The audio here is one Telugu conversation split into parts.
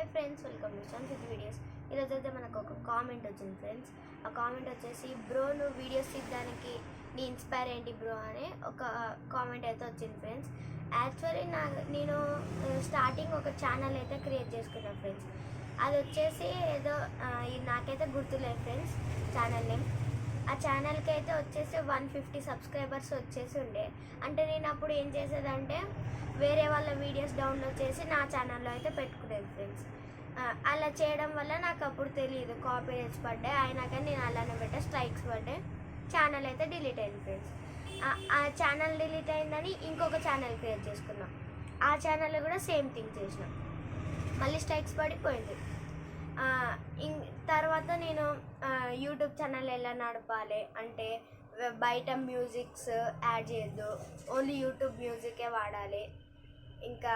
హాయ్ ఫ్రెండ్స్, వెల్కమ్ టు సంస్కృతి వీడియోస్. ఈరోజు అయితే మనకు ఒక కామెంట్ వచ్చింది ఫ్రెండ్స్. ఆ కామెంట్ వచ్చేసి, బ్రో నువ్వు వీడియోస్ తీయడానికి నీ ఇన్స్పైర్ ఏంటి బ్రో అని ఒక కామెంట్ అయితే వచ్చింది ఫ్రెండ్స్. యాక్చువల్లీ నేను స్టార్టింగ్ ఒక ఛానల్ అయితే క్రియేట్ చేసుకున్నాను ఫ్రెండ్స్. అది వచ్చేసి ఏదో నాకైతే గుర్తులేదు ఫ్రెండ్స్ ఛానల్ నేమ్. ఆ ఛానల్కి అయితే వచ్చేసి 150 సబ్స్క్రైబర్స్ వచ్చేసి ఉండే. అంటే నేను అప్పుడు ఏం చేసేదంటే వేరే వాళ్ళ వీడియోస్ డౌన్లోడ్ చేసి నా ఛానల్లో అయితే పెట్టుకునేది ఫ్రెండ్స్. అలా చేయడం వల్ల నాకు అప్పుడు తెలియదు కాపీరైట్స్ పడ్డాయి. అయినా కానీ నేను అలానే పెట్టా, స్ట్రైక్స్ పడ్డాయి, ఛానల్ అయితే డిలీట్ అయింది ఫ్రెండ్స్. ఆ ఛానల్ డిలీట్ అయిందని ఇంకొక ఛానల్ క్రియేట్ చేసుకున్నాం. ఆ ఛానల్లో కూడా సేమ్ థింగ్ చేసినాం, మళ్ళీ స్ట్రైక్స్ పడిపోయింది. తర్వాత నేను యూట్యూబ్ ఛానల్ ఎలా నడపాలి అంటే బయట మ్యూజిక్స్ యాడ్ చేయొద్దు, ఓన్లీ యూట్యూబ్ మ్యూజికే వాడాలి, ఇంకా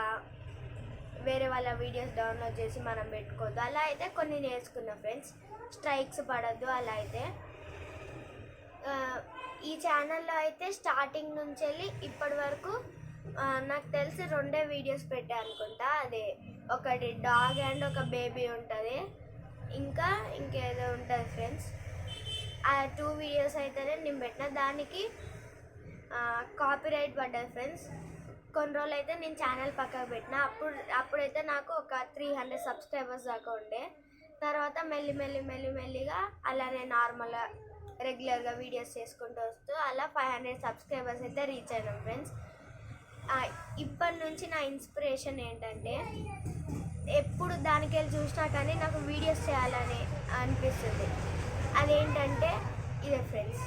వేరే వాళ్ళ వీడియోస్ డౌన్లోడ్ చేసి మనం పెట్టుకోవద్దు, అలా అయితే కొన్ని నేర్చుకున్నాం ఫ్రెండ్స్. స్ట్రైక్స్ పడద్దు అలా అయితే. ఈ ఛానల్లో అయితే స్టార్టింగ్ నుంచి వెళ్ళి ఇప్పటి వరకు నాకు తెలిసి 2 వీడియోస్ పెట్టా అనుకుంటా. అదే ఒకటి డాగ్ అండ్ ఒక బేబీ ఉంటుంది, ఇంకేదో ఉంటుంది ఫ్రెండ్స్. ఆ 2 వీడియోస్ అయితేనే నేను పెట్టిన. దానికి కాపీరైట్ పడ్డది ఫ్రెండ్స్. కొన్ని రోజులు అయితే నేను ఛానల్ పక్కకు పెట్టిన. అప్పుడైతే నాకు ఒక 300 సబ్స్క్రైబర్స్ దాకా ఉండే. తర్వాత మెల్లిగా అలానే నార్మల్గా రెగ్యులర్గా వీడియోస్ చేసుకుంటూ వస్తూ అలా 500 సబ్స్క్రైబర్స్ అయితే రీచ్ అయినాం ఫ్రెండ్స్. ఇప్పటి నుంచి నా ఇన్స్పిరేషన్ ఏంటంటే, ఎప్పుడు దానికి వెళ్ళి చూసినా కానీ నాకు వీడియోస్ చేయాలని అనిపిస్తుంది. అదేంటంటే ఇదే ఫ్రెండ్స్.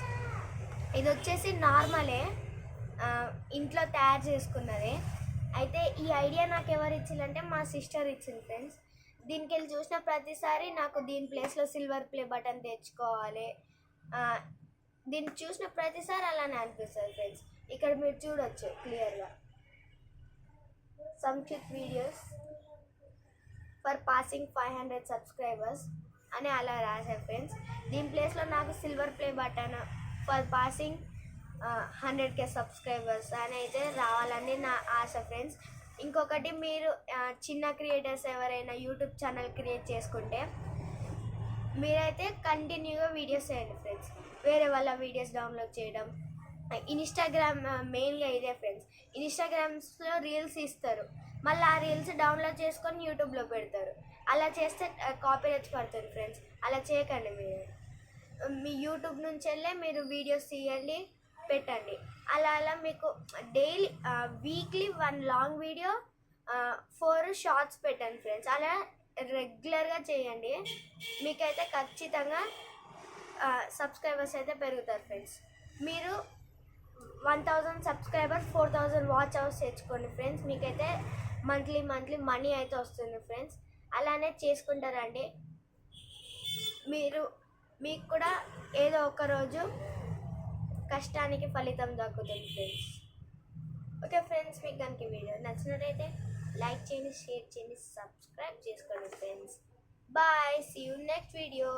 ఇది వచ్చేసి నార్మలే, ఇంట్లో తయారు చేసుకున్నదే. అయితే ఈ ఐడియా నాకు ఎవరు ఇచ్చిందంటే మా సిస్టర్ ఇచ్చింది ఫ్రెండ్స్. దీనికి వెళ్ళి చూసిన ప్రతిసారి నాకు దీని ప్లేస్లో సిల్వర్ ప్లే బటన్ తెచ్చుకోవాలి, దీన్ని చూసిన ప్రతిసారి అలానే అనిపిస్తుంది ఫ్రెండ్స్. ఇక్కడ మీరు చూడొచ్చు క్లియర్గా, సంక్షిప్త వీడియోస్ ఫర్ పాసింగ్ 500 సబ్స్క్రైబర్స్ అని అలా రాశారు ఫ్రెండ్స్. దీని ప్లేస్లో నాకు silver play button for passing 100K subscribers అని అయితే రావాలని నా ఆశ ఫ్రెండ్స్. ఇంకొకటి, మీరు చిన్న క్రియేటర్స్ ఎవరైనా యూట్యూబ్ ఛానల్ క్రియేట్ చేసుకుంటే మీరైతే కంటిన్యూగా వీడియోస్ చేయండి ఫ్రెండ్స్. వేరే వాళ్ళ వీడియోస్ డౌన్లోడ్ చేయడం. ఇన్స్టాగ్రామ్ మెయిన్గా ఇదే ఫ్రెండ్స్. ఇన్స్టాగ్రామ్స్లో రీల్స్ ఇస్తారు, మళ్ళీ ఆ రీల్స్ డౌన్లోడ్ చేసుకొని యూట్యూబ్లో పెడతారు. అలా చేస్తే కాపీరైట్స్ పడుతుంది ఫ్రెండ్స్. అలా చేయకండి. మీరు మీ యూట్యూబ్ నుంచి వెళ్ళే మీరు వీడియోస్ తీయండి, పెట్టండి. అలా మీకు daily weekly 1 long video, 4 shorts పెట్టండి ఫ్రెండ్స్. అలా రెగ్యులర్గా చేయండి, మీకైతే ఖచ్చితంగా సబ్స్క్రైబర్స్ అయితే పెరుగుతారు ఫ్రెండ్స్. మీరు 1000 సబ్స్క్రైబర్స్ 4000 వాచ్ అవర్స్ తెచ్చుకోండి ఫ్రెండ్స్. మీకైతే మంత్లీ మనీ అయితే వస్తుంది ఫ్రెండ్స్. అలానే చేసుకుంటారండి. మీకు కూడా ఏదో ఒక రోజు కష్టానికి ఫలితం దక్కుతుంది ఫ్రెండ్స్. ఓకే ఫ్రెండ్స్, మీకు కనుక వీడియో నచ్చినట్టయితే లైక్ చేయండి, షేర్ చేయండి, సబ్స్క్రైబ్ చేసుకోండి friends. Bye, see you next video.